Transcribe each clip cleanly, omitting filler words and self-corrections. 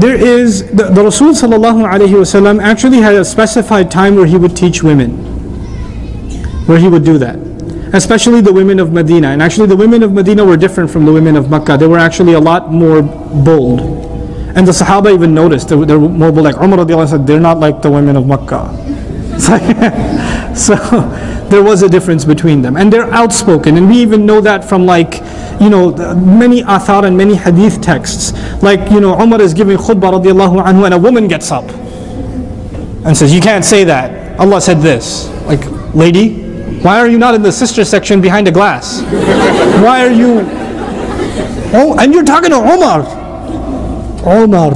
There is, the Rasul sallallahu alayhi wasallam actually had a specified time where he would teach women, where he would do that. Especially the women of Medina. And actually the women of Medina were different from the women of Makkah. They were actually a lot more bold. And the Sahaba even noticed they were more bold. Like Umar radiallahu anhu said, they're not like the women of Makkah. So there was a difference between them. And they're outspoken. And we even know that from like, many athar and many hadith texts. Like, Umar is giving khutbah radiallahu anhu and a woman gets up and says, you can't say that. Allah said this. Like, lady, why are you not in the sister section behind a glass? Why are you... Oh, and you're talking to Umar. Umar.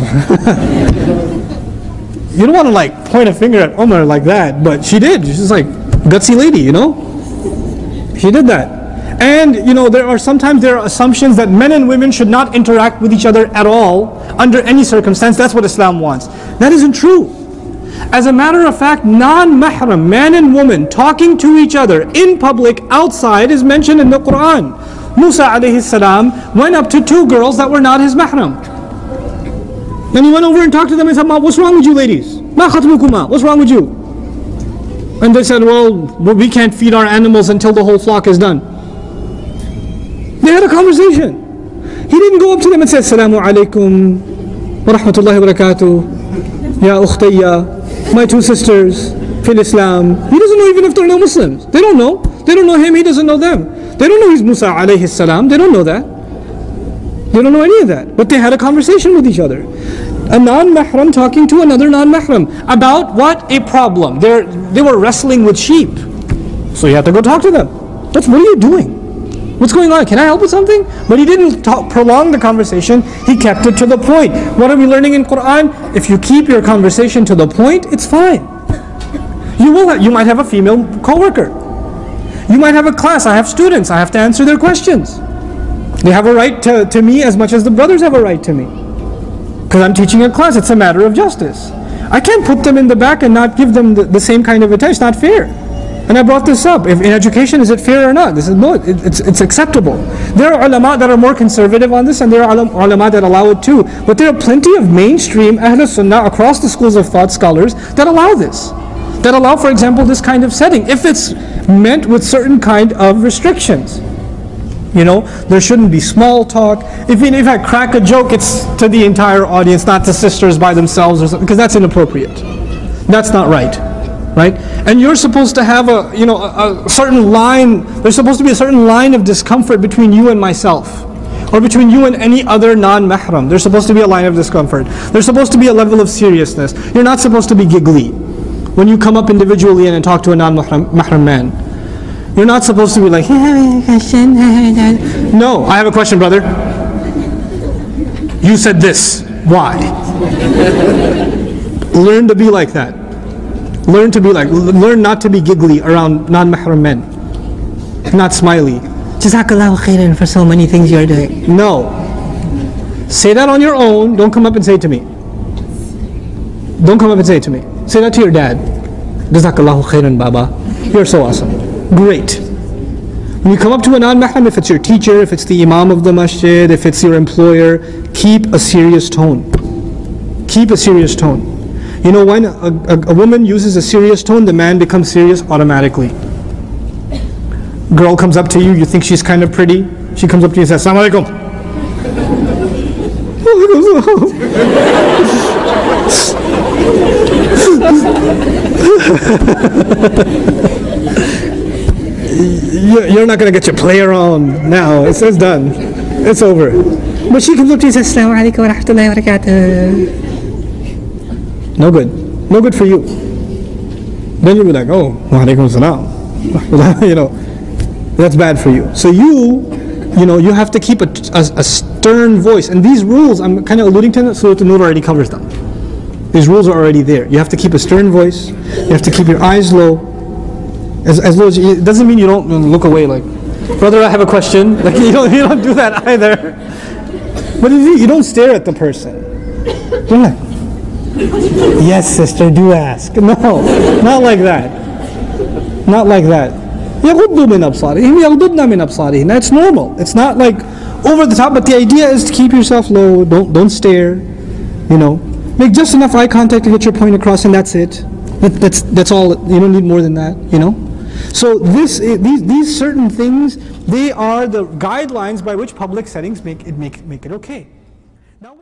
You don't want to like point a finger at Umar like that, but she did. She's like, gutsy lady, She did that. And, there are assumptions that men and women should not interact with each other at all, under any circumstance. That's what Islam wants. That isn't true. As a matter of fact, non-mahram, man and woman, talking to each other in public, outside, is mentioned in the Quran. Musa alayhi salam went up to two girls that were not his mahram. And he went over and talked to them and said, what's wrong with you ladies? Ma khatmukuma, what's wrong with you? And they said, well, we can't feed our animals until the whole flock is done. They had a conversation. He didn't go up to them and say, Assalamu alaikum wa rahmatullahi wa barakatuh, ya ukhtayya, my two sisters, fil Islam. He doesn't know even if they're no Muslims. They don't know. They don't know him, he doesn't know them. They don't know he's Musa alayhi salam. They don't know that. They don't know any of that. But they had a conversation with each other. A non-mahram talking to another non-mahram. About what? A problem. They were wrestling with sheep. So you have to go talk to them. What are you doing? What's going on? Can I help with something? But he didn't prolong the conversation. He kept it to the point. What are we learning in Quran? If you keep your conversation to the point, it's fine. You might have a female co-worker. You might have a class. I have students. I have to answer their questions. They have a right to me as much as the brothers have a right to me. Because I'm teaching a class. It's a matter of justice. I can't put them in the back and not give them the same kind of attention. It's not fair. And I brought this up. If in education, is it fair or not? This is no. It's acceptable. There are ulama that are more conservative on this, and there are ulama that allow it too. But there are plenty of mainstream Ahl Sunnah across the schools of thought scholars that allow this. That allow, for example, this kind of setting, if it's meant with certain kind of restrictions. There shouldn't be small talk. If I crack a joke, it's to the entire audience, not to sisters by themselves or something, because that's inappropriate. That's not right. Right? And you're supposed to have a certain line, there's supposed to be a certain line of discomfort between you and myself. Or between you and any other non-mahram. There's supposed to be a line of discomfort. There's supposed to be a level of seriousness. You're not supposed to be giggly when you come up individually and talk to a non-mahram man. You're not supposed to be like, no, I have a question, brother. You said this. Why? Learn to be like that. Learn not to be giggly around non-mahram men. Not smiley. Jazakallahu khairan for so many things you're doing. No. Say that on your own. Don't come up and say it to me. Don't come up and say it to me. Say that to your dad. Jazakallahu khairan, Baba. You're so awesome. Great. When you come up to a non-mahram, if it's your teacher, if it's the imam of the masjid, if it's your employer, keep a serious tone. Keep a serious tone. When a woman uses a serious tone, the man becomes serious automatically. Girl comes up to you, you think she's kind of pretty. She comes up to you and says, Assalamu alaikum. You're not going to get your player on now. It's done. It's over. But she comes up to you and says, Assalamu alaikum wa rahmatullahi wa barakatuh. No good. No good for you. Then you'll be like, oh, wa alaikum salam. That's bad for you. So you have to keep a stern voice. And these rules, I'm kind of alluding to them, Surah An-Nur already covers them. These rules are already there. You have to keep a stern voice. You have to keep your eyes low. As low as it doesn't mean you don't look away like, brother, I have a question. Like you don't do that either. But you don't stare at the person. You're like, yes, sister, do ask. No, not like that. Not like that. يَغُضُّ مِنْ أَبْصَارِهِمْ يَغْضُضْنَ مِنْ أَبْصَارِهِمْ. That's normal. It's not like over the top, but the idea is to keep yourself low. Don't stare. You know, make just enough eye contact to get your point across, and that's it. That's all. You don't need more than that. You know. So these certain things, they are the guidelines by which public settings make it okay. Now,